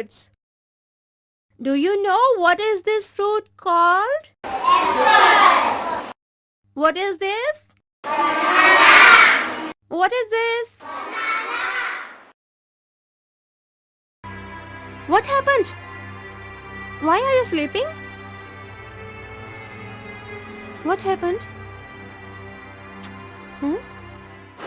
fruits. Do you know what is this fruit called? What is this? What is this? What happened? Why are you sleeping? What happened?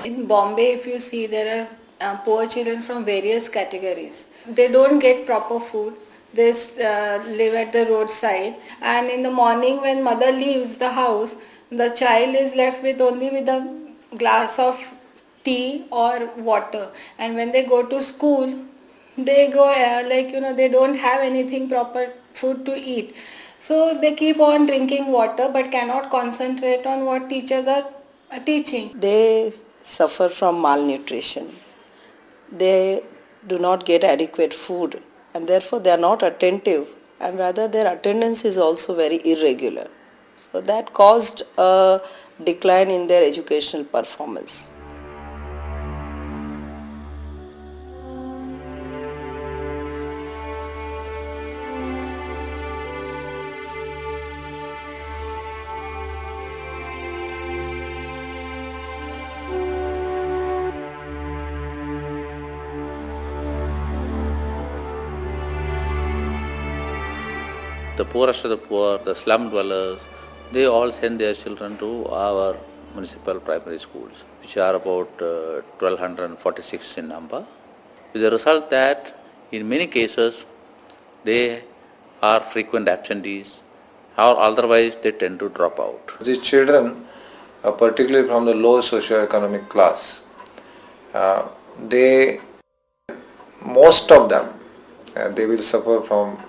In Bombay, if you see, there are poor children from various categories. They don't get proper food. They live at the roadside, and in the morning when mother leaves the house, the child is left with only with a glass of tea or water. And when they go to school, they go they don't have anything proper food to eat. So they keep on drinking water but cannot concentrate on what teachers are teaching. They suffer from malnutrition. They do not get adequate food and therefore they are not attentive, and rather their attendance is also very irregular. So that caused a decline in their educational performance. The poorest of the poor, the slum dwellers, they all send their children to our municipal primary schools, which are about 1246 in number, with the result that in many cases they are frequent absentees or otherwise they tend to drop out. These children, particularly from the low socio-economic class, most of them, they will suffer from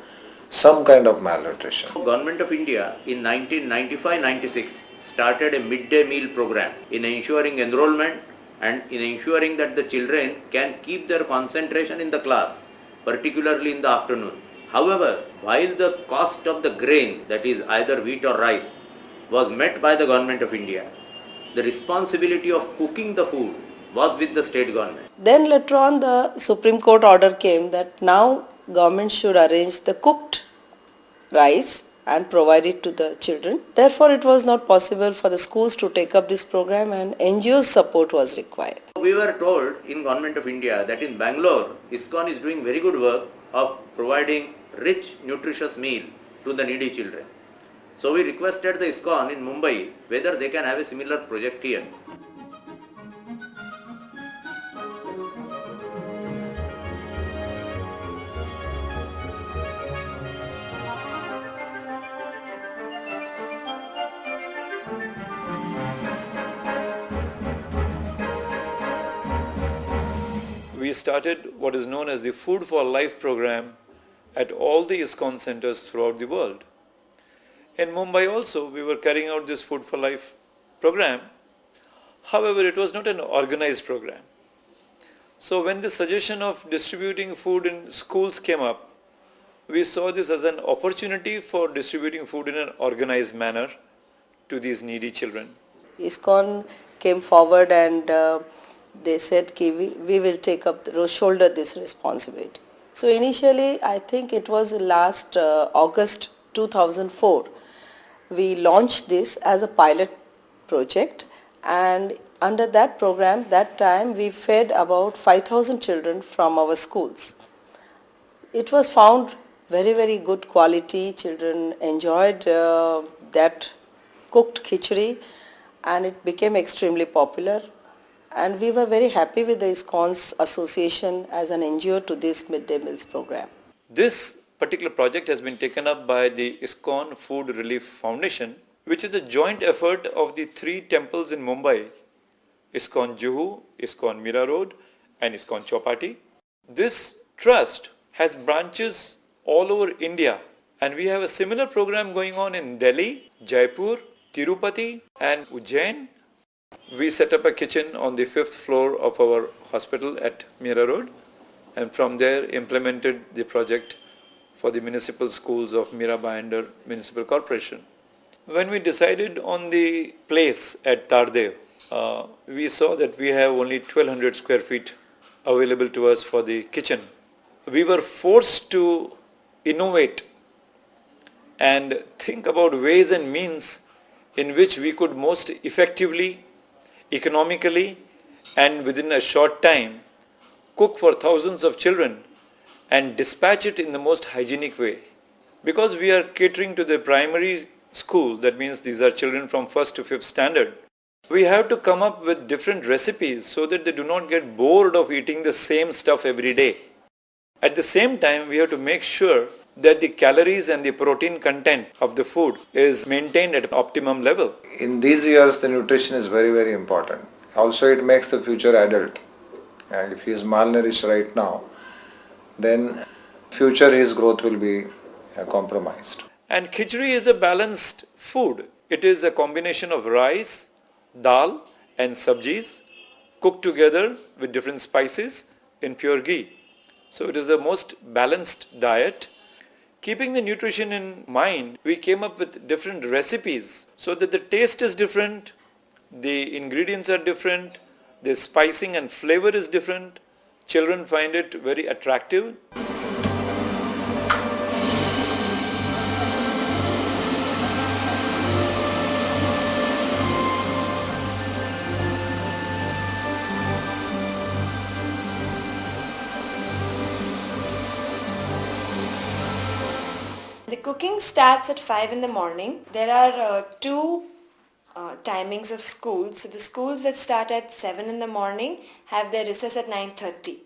some kind of malnutrition. Government of India in 1995-96 started a midday meal program in ensuring enrollment and in ensuring that the children can keep their concentration in the class, particularly in the afternoon. However, while the cost of the grain, that is either wheat or rice, was met by the Government of India, the responsibility of cooking the food was with the state government. Then later on the Supreme Court order came that now government should arrange the cooked rice and provide it to the children. Therefore, it was not possible for the schools to take up this program and NGO's support was required. We were told in Government of India that in Bangalore, Iskcon is doing very good work of providing rich, nutritious meal to the needy children. So we requested the Iskcon in Mumbai whether they can have a similar project here. We started what is known as the Food for Life program at all the Iskcon centers throughout the world. In Mumbai also we were carrying out this Food for Life program. However, it was not an organized program. So when the suggestion of distributing food in schools came up, we saw this as an opportunity for distributing food in an organized manner to these needy children. Iskcon came forward and they said we will shoulder this responsibility. So initially, I think it was last August 2004, we launched this as a pilot project, and under that program, that time we fed about 5,000 children from our schools. It was found very, very good quality. Children enjoyed that cooked khichdi and it became extremely popular. And we were very happy with the Iskcon's association as an NGO to this midday meals program. This particular project has been taken up by the Iskcon Food Relief Foundation, which is a joint effort of the three temples in Mumbai, Iskcon Juhu, Iskcon Mira Road and Iskcon Chowpatty. This trust has branches all over India, and we have a similar program going on in Delhi, Jaipur, Tirupati and Ujjain. We set up a kitchen on the 5th floor of our hospital at Mira Road, and from there implemented the project for the municipal schools of Mira Bhayandar Municipal Corporation. When we decided on the place at Tardev, we saw that we have only 1200 square feet available to us for the kitchen we were forced to innovate and think about ways and means in which we could most effectively, economically, and within a short time cook for thousands of children and dispatch it in the most hygienic way. Because we are catering to the primary school, that means these are children from 1st to 5th standard, we have to come up with different recipes so that they do not get bored of eating the same stuff every day. At the same time, we have to make sure that the calories and the protein content of the food is maintained at optimum level. In these years, the nutrition is very, very important. Also, it makes the future adult. And if he is malnourished right now, then future his growth will be compromised. And khichdi is a balanced food. It is a combination of rice, dal and sabjis cooked together with different spices in pure ghee. So it is the most balanced diet. Keeping the nutrition in mind, we came up with different recipes so that the taste is different, the ingredients are different, the spicing and flavor is different. Children find it very attractive. The cooking starts at 5 in the morning. There are two timings of schools. So the schools that start at 7 in the morning have their recess at 9:30.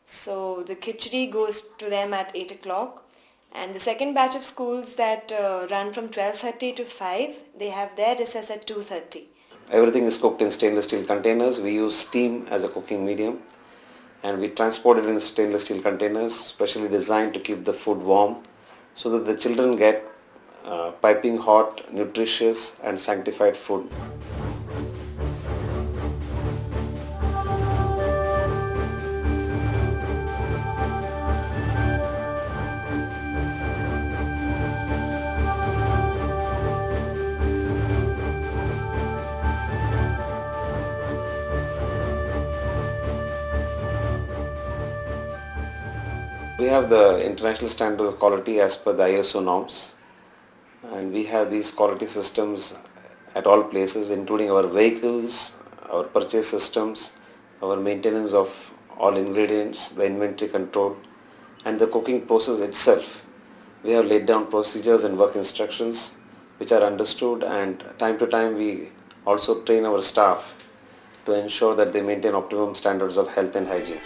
So the khichdi goes to them at 8 o'clock. And the second batch of schools that run from 12:30 to 5, they have their recess at 2:30. Everything is cooked in stainless steel containers. We use steam as a cooking medium, and we transport it in stainless steel containers specially designed to keep the food warm so that the children get piping hot, nutritious and sanctified food. We have the international standard of quality as per the ISO norms, and we have these quality systems at all places, including our vehicles, our purchase systems, our maintenance of all ingredients, the inventory control, and the cooking process itself. We have laid down procedures and work instructions which are understood, and time to time we also train our staff to ensure that they maintain optimum standards of health and hygiene.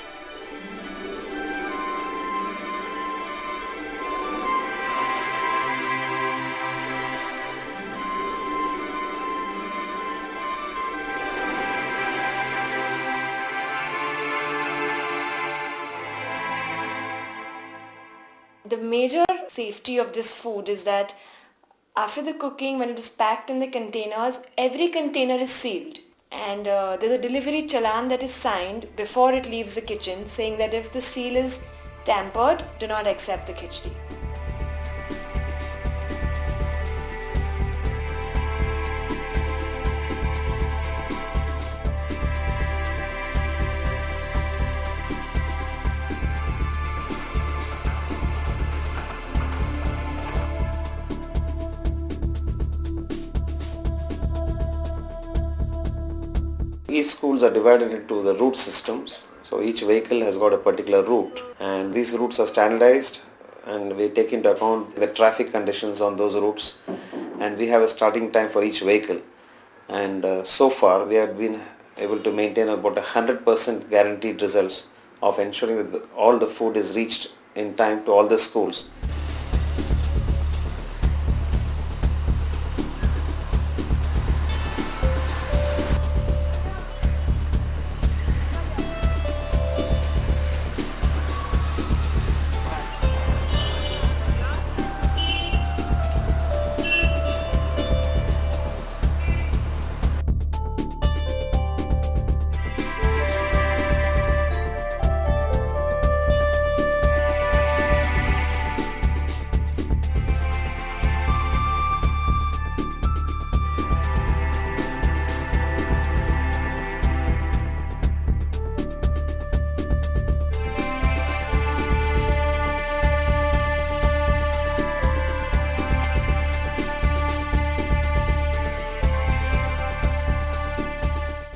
The major safety of this food is that after the cooking, when it is packed in the containers, every container is sealed, and there's a delivery challan that is signed before it leaves the kitchen saying that if the seal is tampered, do not accept the khichdi. Each schools are divided into the route systems. So each vehicle has got a particular route, and these routes are standardized, and we take into account the traffic conditions on those routes, and we have a starting time for each vehicle. And so far we have been able to maintain about 100% guaranteed results of ensuring that all the food is reached in time to all the schools.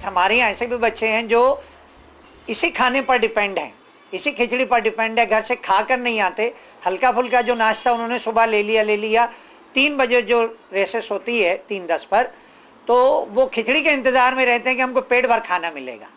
हमारे यहाँ ऐसे भी बच्चे हैं जो इसी खाने पर डिपेंड हैं, इसी खिचड़ी पर डिपेंड है, घर से खाकर नहीं आते, हल्का फुल्का जो नाश्ता उन्होंने सुबह ले लिया 3 बजे जो रेसेस होती है 3:10 पर, तो वो खिचड़ी के इंतजार में रहते हैं कि हमको पेट भर खाना मिलेगा।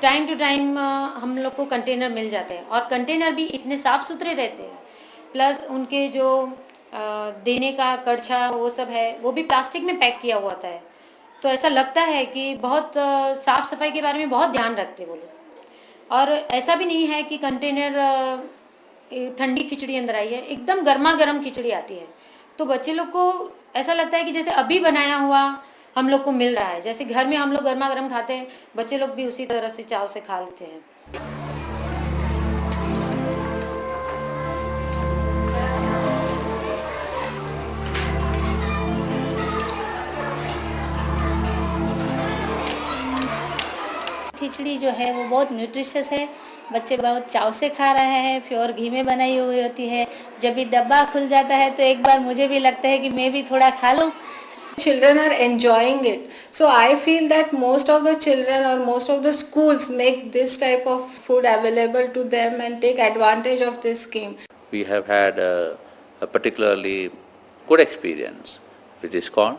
टाइम टू टाइम हम लोग को कंटेनर मिल जाते हैं और कंटेनर भी इतने साफ़ सुथरे रहते हैं, प्लस उनके जो देने का कड़छा वो सब है वो भी प्लास्टिक में पैक किया हुआ होता है, तो ऐसा लगता है कि बहुत साफ़ सफाई के बारे में बहुत ध्यान रखते हैं वो लोग। और ऐसा भी नहीं है कि कंटेनर ठंडी खिचड़ी अंदर आई है, एकदम गर्मा गर्म खिचड़ी आती है, तो बच्चे लोग को ऐसा लगता है कि जैसे अभी बनाया हुआ हम लोग को मिल रहा है। जैसे घर में हम लोग गर्मा गर्म खाते हैं, बच्चे लोग भी उसी तरह से चाव से खा लेते हैं। खिचड़ी जो है वो बहुत न्यूट्रिशियस है, बच्चे बहुत चाव से खा रहे हैं, प्योर घी में बनाई हुई होती है। जब भी डब्बा खुल जाता है तो एक बार मुझे भी लगता है कि मैं भी थोड़ा खा लूं। Children are enjoying it. So I feel that most of the children or most of the schools make this type of food available to them and take advantage of this scheme. We have had a particularly good experience with Iskcon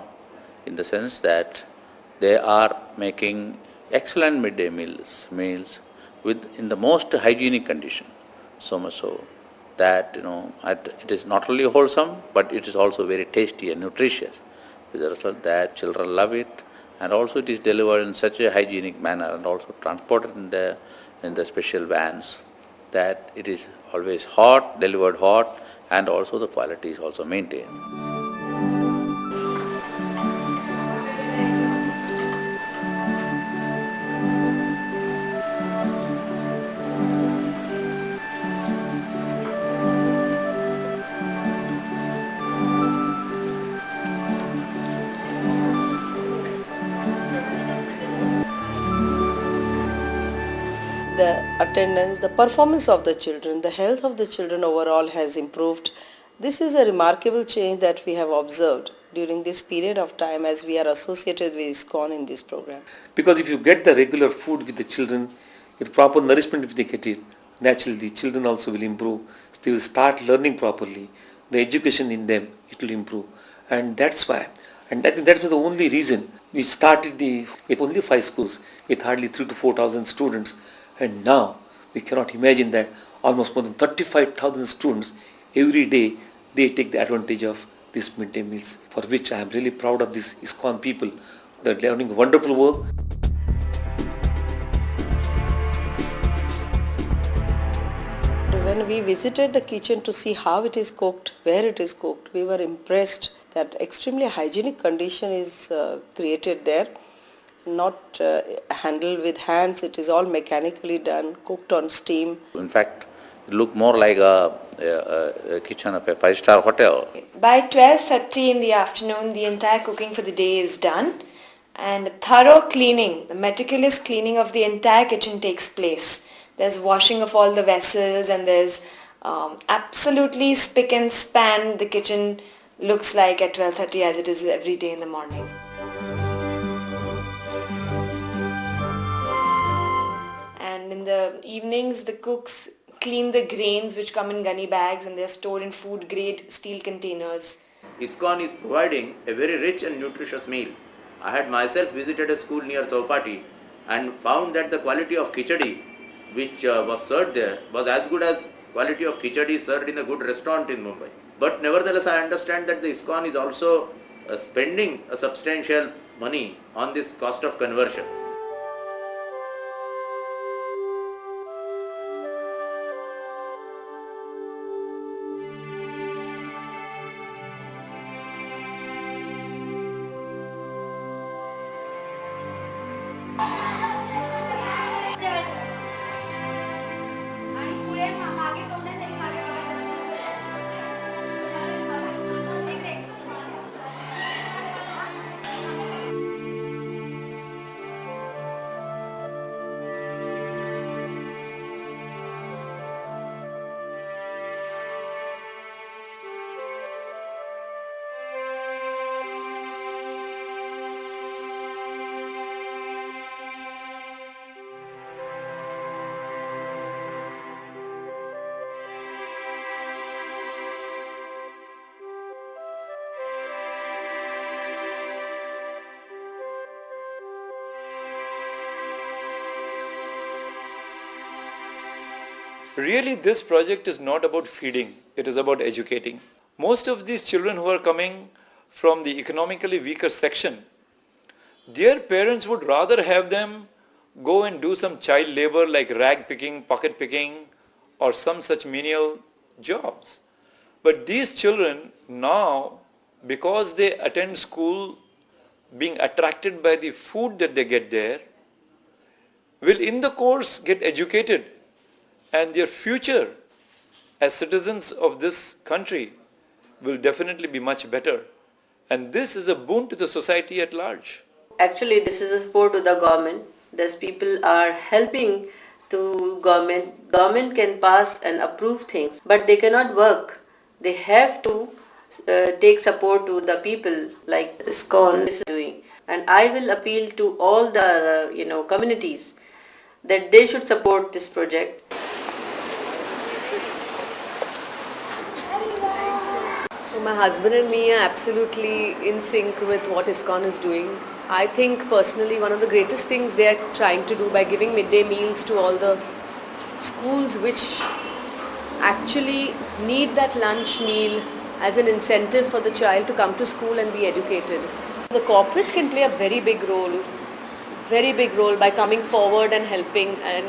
in the sense that they are making excellent midday meals with in the most hygienic condition. So much so that it is not only wholesome but it is also very tasty and nutritious. With the result that children love it, and also it is delivered in such a hygienic manner and also transported in the special vans that it is always hot, delivered hot, and also the quality is also maintained. The attendance, the performance of the children, the health of the children overall has improved. This is a remarkable change that we have observed during this period of time as we are associated with Iskcon in this program. Because if you get the regular food with the children, with proper nourishment if they get it, naturally the children also will improve. They will start learning properly. The education in them, it will improve. And that's why, and I think that was the only reason we started with only 5 schools with hardly 3,000 to 4,000 students. And now we cannot imagine that almost more than 35,000 students every day they take the advantage of these midday meals, for which I am really proud of these Iskcon people. They are doing wonderful work. When we visited the kitchen to see how it is cooked, where it is cooked, we were impressed that extremely hygienic condition is created there. Not handled with hands, it is all mechanically done, cooked on steam. In fact, it looked more like a kitchen of a 5-star hotel. By 12:30 in the afternoon, the entire cooking for the day is done, and thorough cleaning, the meticulous cleaning of the entire kitchen takes place. There's washing of all the vessels, and there's absolutely spick and span the kitchen looks like at 12:30 as it is every day in the morning. And in the evenings, the cooks clean the grains which come in gunny bags and they're stored in food grade steel containers. Iskcon is providing a very rich and nutritious meal. I had myself visited a school near Chowpatty and found that the quality of khichdi which was served there was as good as quality of khichdi served in a good restaurant in Mumbai. But nevertheless, I understand that the Iskcon is also spending a substantial money on this cost of conversion. Really, this project is not about feeding, it is about educating. Most of these children who are coming from the economically weaker section, their parents would rather have them go and do some child labor like rag picking, pocket picking, or some such menial jobs. But these children now, because they attend school being attracted by the food that they get there, will in the course get educated, and their future as citizens of this country will definitely be much better. And this is a boon to the society at large. Actually, this is a support to the government. These people are helping to government. Government can pass and approve things, but they cannot work. They have to take support to the people like Iskcon is doing. And I will appeal to all the communities that they should support this project. My husband and me are absolutely in sync with what Iskcon is doing. I think personally one of the greatest things they are trying to do by giving midday meals to all the schools which actually need that lunch meal as an incentive for the child to come to school and be educated. The corporates can play a very big role by coming forward and helping, and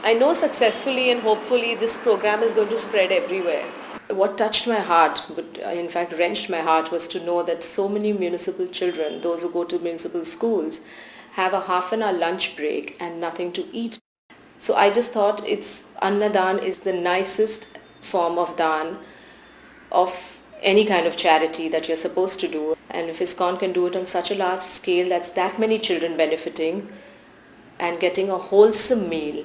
I know successfully and hopefully this program is going to spread everywhere. What touched my heart, but in fact wrenched my heart, was to know that so many municipal children, those who go to municipal schools, have a half an hour lunch break and nothing to eat. So I just thought Annadan is the nicest form of dan of any kind of charity that you're supposed to do. And if Iskcon can do it on such a large scale, that's that many children benefiting and getting a wholesome meal.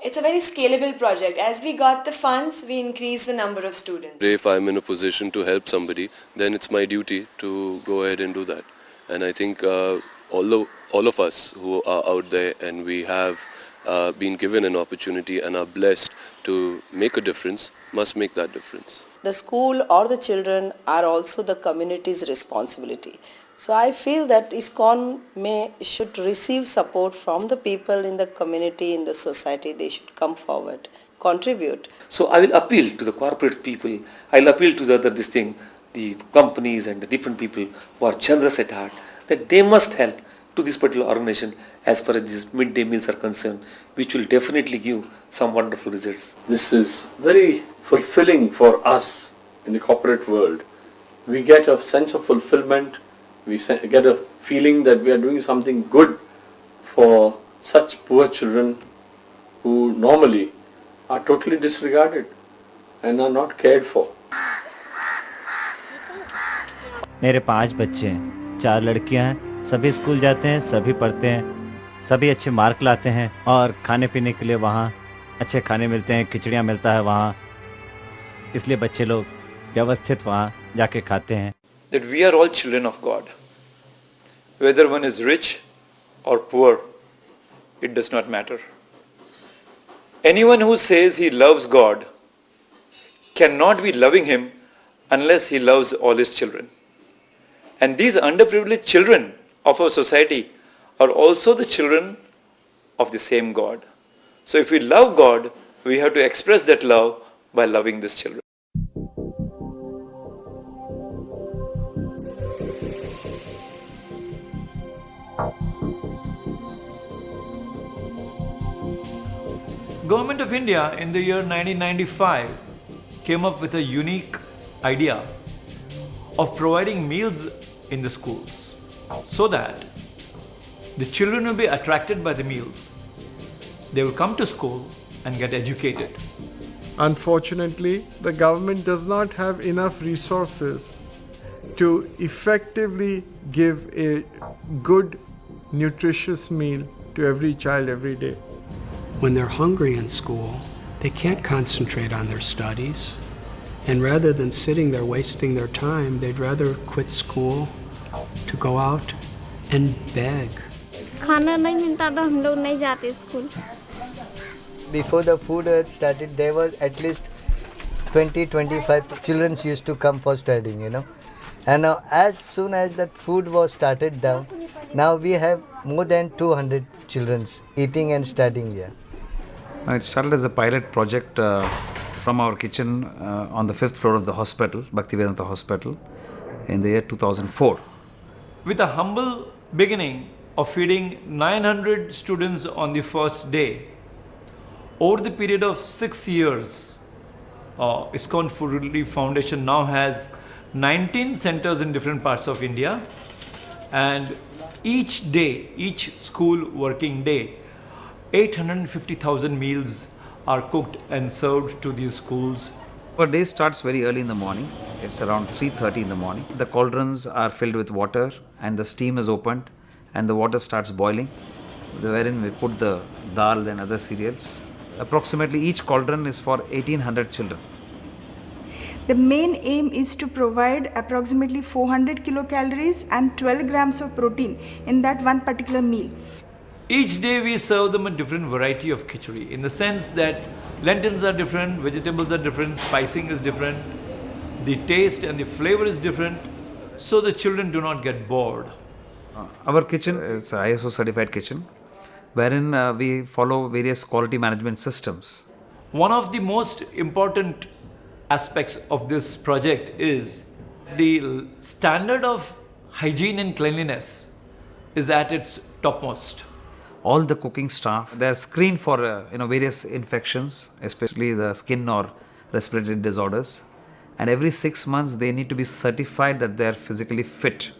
It's a very scalable project. As we got the funds, we increased the number of students. If I'm in a position to help somebody, then it's my duty to go ahead and do that. And I think all of us who are out there and we have been given an opportunity and are blessed to make a difference, must make that difference. The school or the children are also the community's responsibility. So I feel that Iskcon should receive support from the people in the community, in the society. They should come forward, contribute. So I will appeal to the corporate people. I'll appeal to the companies and the different people who are generous at heart, that they must help to this particular organization as far as these midday meals are concerned, which will definitely give some wonderful results. This is very fulfilling for us in the corporate world. We get a sense of fulfillment. We get a feeling that we are doing something good for such poor children who normally are totally disregarded and are not cared for. मेरे 5 बच्चे हैं, 4 लड़कियां हैं, सभी school जाते हैं, सभी पढ़ते हैं, सभी अच्छे मार्क लाते हैं और खाने पीने के लिए वहाँ अच्छे खाने मिलते हैं, खिचड़ियाँ मिलता है वहाँ, इसलिए बच्चे लोग व्यवस्थित वहाँ जाके खाते हैं. That we are all children of God. Whether one is rich or poor, it does not matter. Anyone who says he loves God cannot be loving Him unless he loves all his children. And these underprivileged children of our society are also the children of the same God. So if we love God, we have to express that love by loving these children. Government of India in the year 1995 came up with a unique idea of providing meals in the schools so that the children will be attracted by the meals. They will come to school and get educated. Unfortunately, the government does not have enough resources to effectively give a good, nutritious meal to every child every day. When they're hungry in school, they can't concentrate on their studies. And rather than sitting there wasting their time, they'd rather quit school to go out and beg. खाना नहीं मिलता तो हम लोग नहीं जाते school. Before the food started, there was at least 20-25 children used to come for studying, And now, as soon as that food was started down, now we have more than 200 children eating and studying here. It started as a pilot project from our kitchen on the 5th floor of the hospital, Bhaktivedanta Hospital, in the year 2004. With a humble beginning of feeding 900 students on the first day, over the period of 6 years, Iskcon Food Relief Foundation now has 19 centers in different parts of India, and each day, each school working day, 850,000 meals are cooked and served to these schools. Our day starts very early in the morning. It's around 3:30 in the morning. The cauldrons are filled with water and the steam is opened and the water starts boiling, wherein we put the dal and other cereals. Approximately each cauldron is for 1800 children. The main aim is to provide approximately 400 kilocalories and 12 grams of protein in that one particular meal. Each day we serve them a different variety of khichdi, in the sense that lentils are different, vegetables are different, spicing is different, the taste and the flavor is different, so the children do not get bored. Our kitchen is an ISO certified kitchen, wherein we follow various quality management systems. One of the most important aspects of this project is the standard of hygiene and cleanliness is at its topmost. All the cooking staff, they are screened for various infections, especially the skin or respiratory disorders. And every 6 months they need to be certified that they are physically fit.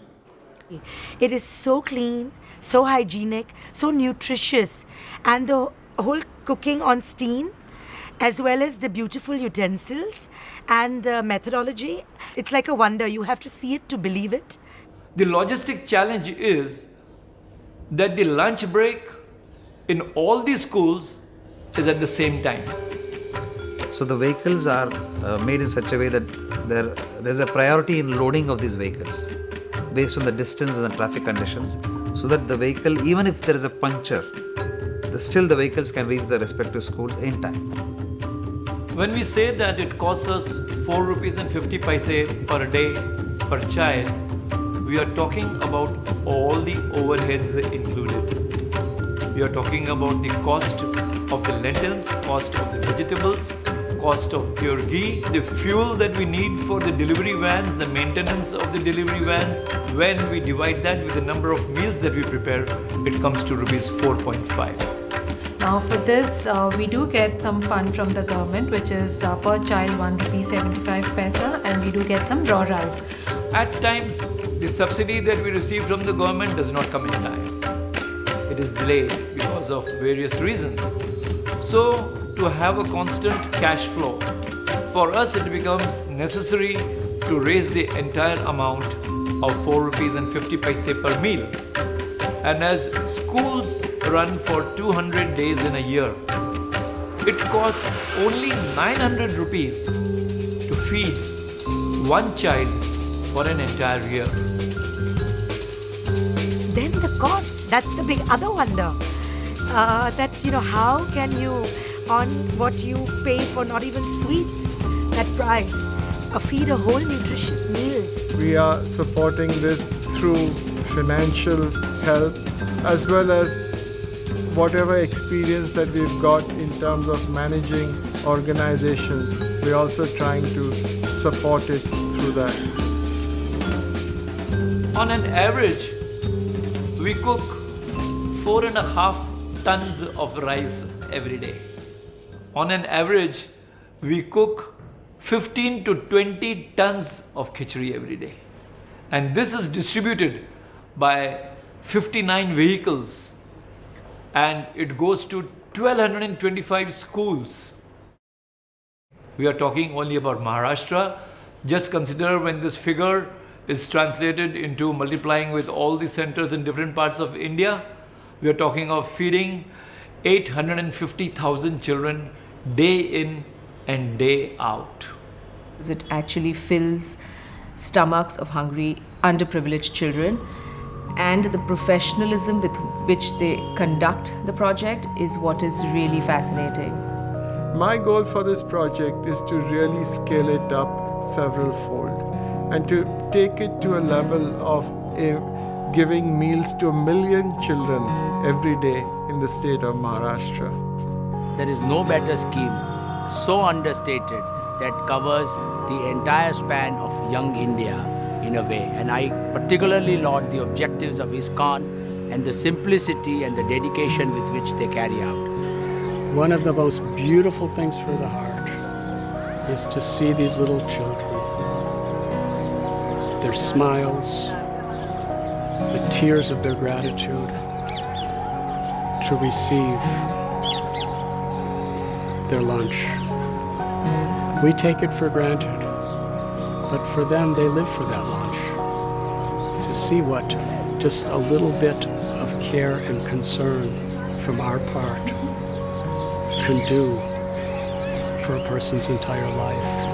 It is so clean, so hygienic, so nutritious, and the whole cooking on steam, as well as the beautiful utensils and the methodology, it's like a wonder. You have to see it to believe it. The logistic challenge is that the lunch break in all these schools is at the same time. So the vehicles are made in such a way that there's a priority in loading of these vehicles based on the distance and the traffic conditions, so that the vehicle, even if there is a puncture, still the vehicles can reach the respective schools in time. When we say that it costs us 4 rupees and 50 paise per day per child, we are talking about all the overheads included. We are talking about the cost of the lentils, cost of the vegetables, cost of pure ghee, the fuel that we need for the delivery vans, the maintenance of the delivery vans. When we divide that with the number of meals that we prepare, it comes to rupees 4.5. Now for this, we do get some fund from the government, which is per child 1 rupee 75 paisa, and we do get some raw rice. At times, the subsidy that we receive from the government does not come in time. It is delayed because of various reasons. So, to have a constant cash flow, for us it becomes necessary to raise the entire amount of 4 rupees and 50 paise per meal. And as schools run for 200 days in a year, it costs only 900 rupees to feed one child for an entire year. Then the cost, that's the big other wonder. How can you, on what you pay for not even sweets, that price, feed a whole nutritious meal? We are supporting this through financial help as well as whatever experience that we've got in terms of managing organizations. We're also trying to support it through that. On an average, we cook 4.5 tons of rice every day. On an average, we cook 15 to 20 tons of khichdi every day. And this is distributed by 59 vehicles and it goes to 1225 schools. We are talking only about Maharashtra. Just consider when this figure is translated into multiplying with all the centers in different parts of India, we are talking of feeding 850,000 children day in and day out. It actually fills stomachs of hungry, underprivileged children, and the professionalism with which they conduct the project is what is really fascinating. My goal for this project is to really scale it up several fold and to take it to a level of giving meals to 1 million children every day in the state of Maharashtra. There is no better scheme, so understated, that covers the entire span of young India in a way. And I particularly laud the objectives of Iskcon and the simplicity and the dedication with which they carry out. One of the most beautiful things for the heart is to see these little children, their smiles, the tears of their gratitude to receive their lunch. We take it for granted, but for them, they live for that lunch. To see what just a little bit of care and concern from our part can do for a person's entire life.